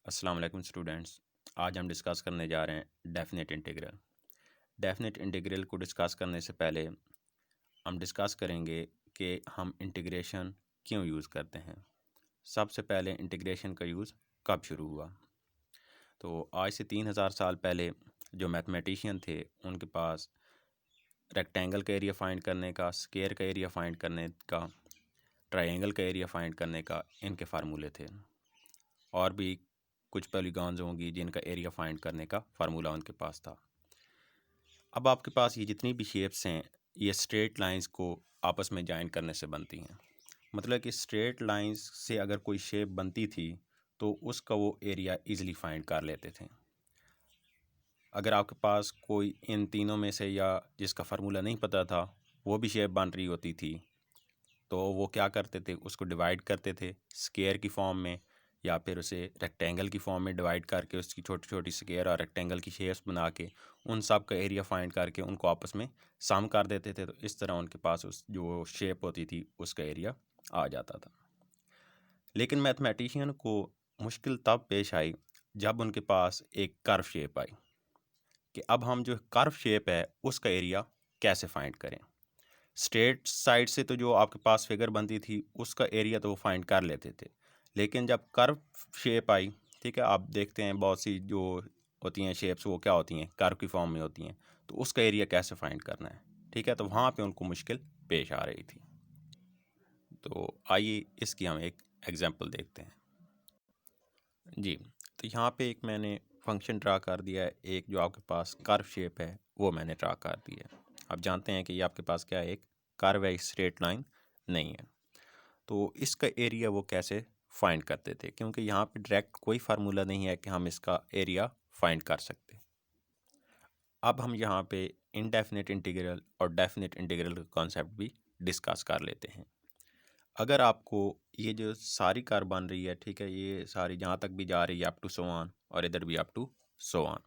अस्सलाम वालेकुम स्टूडेंट्स। आज हम डिस्कस करने जा रहे हैं डेफिनेट इंटीग्रल। डेफिनेट इंटीग्रल को डिस्कस करने से पहले हम डिस्कस करेंगे कि हम इंटीग्रेशन क्यों यूज़ करते हैं। सबसे पहले इंटीग्रेशन का यूज़ कब शुरू हुआ? तो आज से 3000 साल पहले जो मैथमेटिशियन थे उनके पास रेक्टेंगल का एरिया फाइंड करने का, स्क्वायर का एरिया फाइंड करने का, ट्रायंगल का एरिया फाइंड करने का इनके फार्मूले थे। और भी कुछ पॉलीगॉन्स होंगी जिनका एरिया फाइंड करने का फार्मूला उनके पास था। अब आपके पास ये जितनी भी शेप्स हैं ये स्ट्रेट लाइंस को आपस में जॉइन करने से बनती हैं। मतलब कि स्ट्रेट लाइंस से अगर कोई शेप बनती थी तो उसका वो एरिया इजीली फाइंड कर लेते थे। अगर आपके पास कोई इन तीनों में से या जिसका फार्मूला नहीं पता था वो भी शेप बन रही होती थी तो वो क्या करते थे, उसको डिवाइड करते थे स्क्वायर की फॉर्म में या फिर उसे रेक्टेंगल की फॉर्म में डिवाइड करके उसकी छोटी छोटी स्क्वायर और रेक्टेंगल की शेप्स बना के उन सब का एरिया फाइंड करके उनको आपस में सम कर देते थे। तो इस तरह उनके पास उस जो शेप होती थी उसका एरिया आ जाता था। लेकिन मैथमेटिशियन को मुश्किल तब पेश आई जब उनके पास एक कर्व शेप आई कि अब हम जो कर्व शेप है उसका एरिया कैसे फाइंड करें। स्ट्रेट साइड से तो जो आपके पास फिगर बनती थी उसका एरिया तो वो फाइंड कर लेते थे, लेकिन जब कर्व शेप आई, ठीक है, आप देखते हैं बहुत सी जो होती हैं शेप्स वो क्या होती हैं, कर्व की फॉर्म में होती हैं, तो उसका एरिया कैसे फाइंड करना है। ठीक है, तो वहाँ पे उनको मुश्किल पेश आ रही थी। तो आइए इसकी हम एक एग्जांपल देखते हैं। जी, तो यहाँ पे एक मैंने फंक्शन ड्रा कर दिया है, एक जो आपके पास कर्व शेप है वो मैंने ड्रा कर दिया है। आप जानते हैं कि ये आपके पास क्या है, एक कर्व है, स्ट्रेट लाइन नहीं है। तो इसका एरिया वो कैसे फाइंड करते थे, क्योंकि यहाँ पे डायरेक्ट कोई फार्मूला नहीं है कि हम इसका एरिया फाइंड कर सकते। अब हम यहाँ पे इनडेफिनेट इंटीग्रल और डेफिनेट इंटीग्रल का कॉन्सेप्ट भी डिस्कस कर लेते हैं। अगर आपको ये जो सारी कार बन रही है, ठीक है, ये सारी जहाँ तक भी जा रही है अप टू सो ऑन और इधर भी अप टू सो ऑन,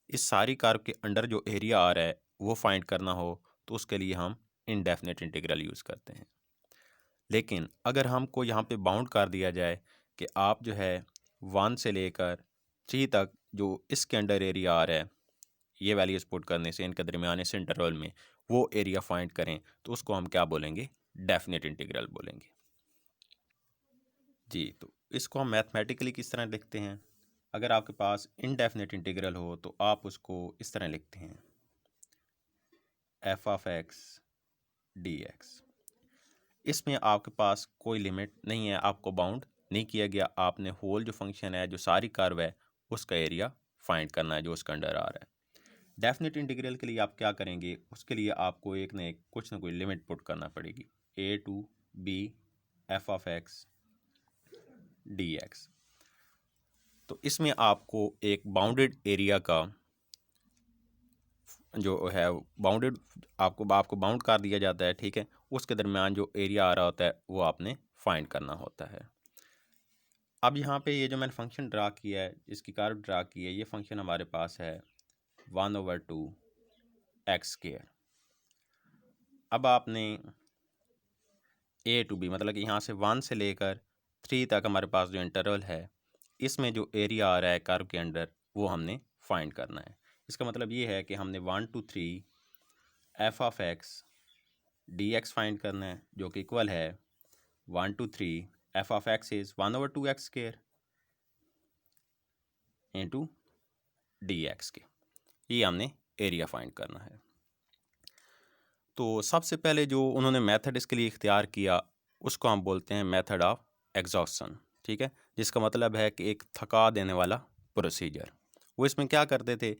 इस सारी कार के अंडर जो एरिया आ रहा है वो फाइंड करना हो तो उसके लिए हम इनडेफिनेट इंटीग्रल यूज़ करते हैं। लेकिन अगर हमको यहाँ पे बाउंड कर दिया जाए कि आप जो है 1 से लेकर 3 तक जो इसके अंडर एरिया आ रहा है ये वैल्यूज पुट करने से इनके दरमियान इस इंटरवल में वो एरिया फाइंड करें तो उसको हम क्या बोलेंगे, डेफिनेट इंटीग्रल बोलेंगे। जी, तो इसको हम मैथमेटिकली किस तरह लिखते हैं। अगर आपके पास इनडेफिनेट इंटीग्रल हो तो आप उसको इस तरह लिखते हैं, F of x d x. इसमें आपके पास कोई लिमिट नहीं है, आपको बाउंड नहीं किया गया, आपने होल जो फंक्शन है जो सारी कर्व है उसका एरिया फाइंड करना है जो उसका अंडर आ रहा है। डेफिनेट इंटीग्रल के लिए आप क्या करेंगे, उसके लिए आपको एक न एक कुछ ना कोई लिमिट पुट करना पड़ेगी, a to b f of x d x. तो इसमें आपको एक बाउंडेड एरिया का जो है बाउंडेड आपको बाउंड कर दिया जाता है, ठीक है, उसके दरमियान जो एरिया आ रहा होता है वो आपने फाइंड करना होता है। अब यहाँ पे ये जो मैंने फंक्शन ड्रा किया है, इसकी कर्व ड्रा की है, ये फंक्शन हमारे पास है 1/2 एक्स स्क्वायर। अब आपने ए टू बी मतलब कि यहाँ से 1 से लेकर 3 तक हमारे पास जो इंटरवल है इसमें जो एरिया आ रहा है कर्व के अंडर वो हमने फाइंड करना है। इसका मतलब ये है कि हमने 1 to 3 F of x d x find करना है जो कि इक्वल है 1 to 3 F of x is 1/2 x square into D x के। ये हमने एरिया फाइंड करना है। तो सबसे पहले जो उन्होंने मेथड इसके लिए इख्तियार किया उसको हम बोलते हैं मेथड ऑफ एग्जॉस्शन, ठीक है, जिसका मतलब है कि एक थका देने वाला प्रोसीजर। वो इसमें क्या करते थे,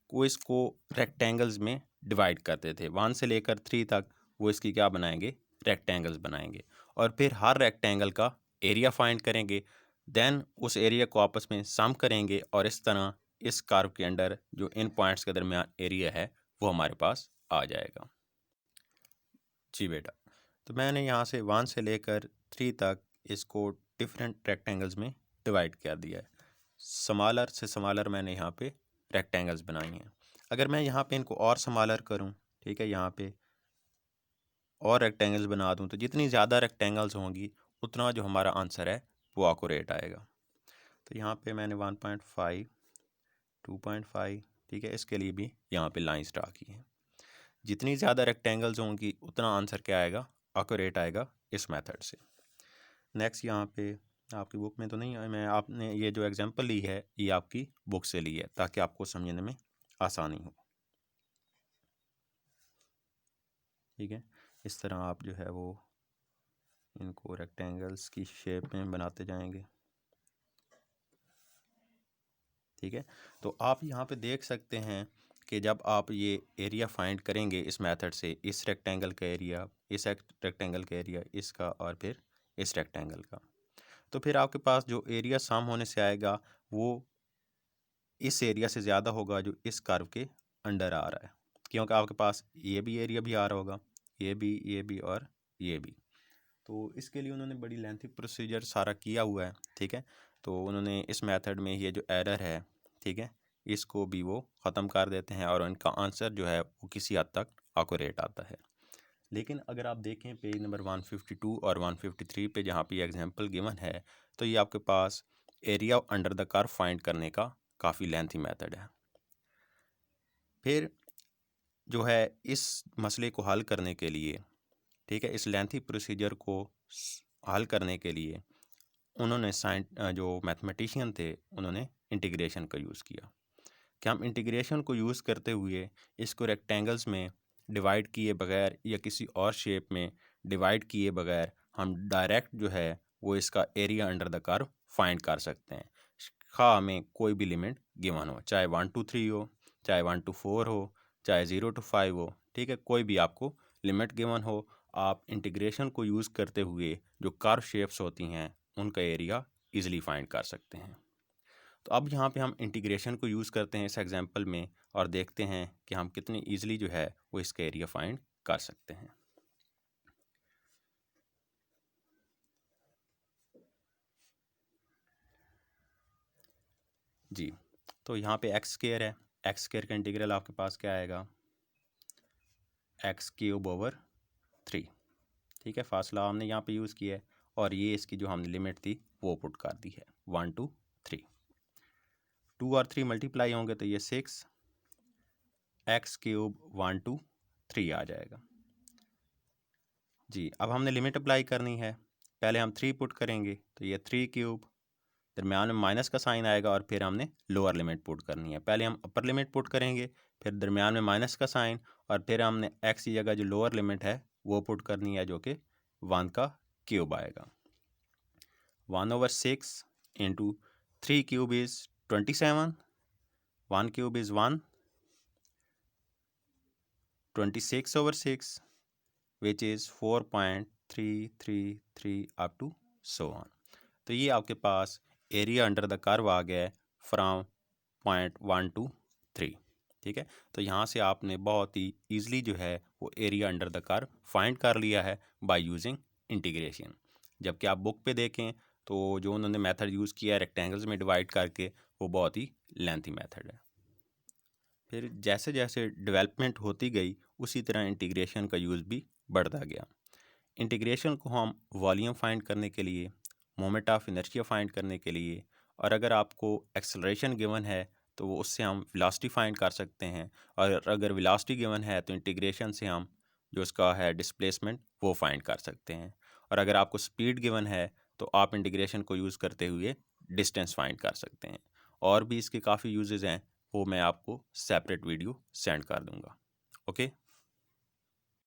वो इसको रेक्टेंगल्स में डिवाइड करते थे, 1 से लेकर 3 तक वो इसकी क्या बनाएंगे, रेक्टेंगल्स बनाएंगे, और फिर हर रेक्टेंगल का एरिया फाइंड करेंगे, देन उस एरिया को आपस में सम करेंगे और इस तरह इस कर्व के अंडर जो इन पॉइंट्स के दरमियान एरिया है वो हमारे पास आ जाएगा। जी बेटा, तो मैंने यहाँ से 1 से लेकर 3 तक इसको डिफरेंट रेक्टेंगल्स में डिवाइड कर दिया है। स्मॉलर से स्मॉलर मैंने यहाँ पे रेक्टेंगल्स बनाई हैं। अगर मैं यहाँ पे इनको और स्मॉलर करूँ, ठीक है, यहाँ पे और रेक्टेंगल्स बना दूँ तो जितनी ज़्यादा रेक्टेंगल्स होंगी उतना जो हमारा आंसर है वो एक्यूरेट आएगा। तो यहाँ पे मैंने 1.5, 2.5, ठीक है, इसके लिए भी यहाँ पे लाइंस ड्रा की हैं। जितनी ज़्यादा रेक्टेंगल्स होंगी उतना आंसर क्या आएगा, एक्यूरेट आएगा इस मेथड से। नेक्स्ट यहाँ पे आपकी बुक में तो नहीं है, मैं आपने ये जो एग्जांपल ली है ये आपकी बुक से ली है ताकि आपको समझने में आसानी हो, ठीक है। इस तरह आप जो है वो इनको रेक्टेंगल्स की शेप में बनाते जाएंगे, ठीक है। तो आप यहाँ पे देख सकते हैं कि जब आप ये एरिया फाइंड करेंगे इस मेथड से, इस रेक्टेंगल का एरिया, इस रेक्टेंगल का एरिया, इसका और फिर इस रेक्टेंगल का, तो फिर आपके पास जो एरिया साम होने से आएगा वो इस एरिया से ज़्यादा होगा जो इस कर्व के अंडर आ रहा है, क्योंकि आपके पास ये भी एरिया भी आ रहा होगा, ये भी और ये भी। तो इसके लिए उन्होंने बड़ी लेंथी प्रोसीजर सारा किया हुआ है, ठीक है। तो उन्होंने इस मेथड में ये जो एरर है, ठीक है, इसको भी वो ख़त्म कर देते हैं और उनका आंसर जो है वो किसी हद तक एक्यूरेट आता है। लेकिन अगर आप देखें पेज नंबर 152 और 153 पे जहाँ पे एग्जांपल गिवन है, तो ये आपके पास area under the curve find करने का काफ़ी लेंथी मेथड है। फिर जो है इस मसले को हल करने के लिए, ठीक है, इस लेंथी प्रोसीजर को हल करने के लिए उन्होंने जो मैथमेटिशियन थे उन्होंने इंटीग्रेशन का यूज़ किया कि हम इंटीग्रेशन को यूज़ करते हुए इसको रेक्टेंगल्स में डिवाइड किए बगैर या किसी और शेप में डिवाइड किए बगैर हम डायरेक्ट जो है वो इसका area under the curve find कर सकते हैं, खा हमें कोई भी लिमिट गिवन हो, चाहे 1 to 3 हो, चाहे 1 to 4 हो, चाहे 0 to 5 हो, ठीक है, कोई भी आपको लिमिट गिवन हो, आप इंटीग्रेशन को यूज़ करते हुए जो कर्व शेप्स होती हैं उनका एरिया इजीली फाइंड कर सकते हैं। तो अब यहाँ पे हम इंटीग्रेशन को यूज़ करते हैं इस एग्जांपल में और देखते हैं कि हम कितनी इजीली जो है वो इसका एरिया फाइंड कर सकते हैं। जी, तो यहाँ पे एक्स स्क्वायर है, एक्स स्क्वायर का इंटीग्रल आपके पास क्या आएगा, x³/3, ठीक है, फासला हमने यहाँ पे यूज़ किया है और ये इसकी जो हमने लिमिट थी वो पुट कर दी है 1 to 3। 2 और 3 मल्टीप्लाई होंगे तो ये 6, x³ 1 to 3 आ जाएगा। जी, अब हमने लिमिट अप्लाई करनी है, पहले हम 3 पुट करेंगे तो ये 3³, दरम्यान में माइनस का साइन आएगा और फिर हमने लोअर लिमिट पुट करनी है, पहले हम अपर लिमिट पुट करेंगे, फिर दरम्यान में माइनस का साइन और फिर हमने x की जगह जो लोअर लिमिट है वो पुट करनी है जो कि 1³ आएगा। 1/6 into 3³ is 27, 1³ is 1, 26/6 which is 4.333 up to so on। तो ये आपके पास एरिया अंडर द कर्व आ गया है फ्रॉम 0.1 to 3, ठीक है। तो यहाँ से आपने बहुत ही ईजिली जो है वो area under the curve find कर लिया है बाय यूजिंग इंटीग्रेशन। जबकि आप बुक पे देखें तो जो उन्होंने मेथड यूज़ किया है रेक्टेंगल्स में डिवाइड करके वो बहुत ही लेंथी मेथड है। फिर जैसे जैसे डेवलपमेंट होती गई उसी तरह इंटीग्रेशन का यूज़ भी बढ़ता गया। इंटीग्रेशन को हम वॉल्यूम फाइंड करने के लिए, मोमेंट ऑफ इनर्शिया फाइंड करने के लिए, और अगर आपको एक्सेलरेशन गिवन है तो वो उससे हम वेलोसिटी फाइंड कर सकते हैं, और अगर वेलोसिटी गिवन है तो इंटीग्रेशन से हम जो उसका है डिस्प्लेसमेंट वो फाइंड कर सकते हैं, और अगर आपको स्पीड गिवन है तो आप इंटीग्रेशन को यूज़ करते हुए डिस्टेंस फाइंड कर सकते हैं। और भी इसके काफ़ी यूजेस हैं, वो मैं आपको सेपरेट वीडियो सेंड कर दूंगा। ओके।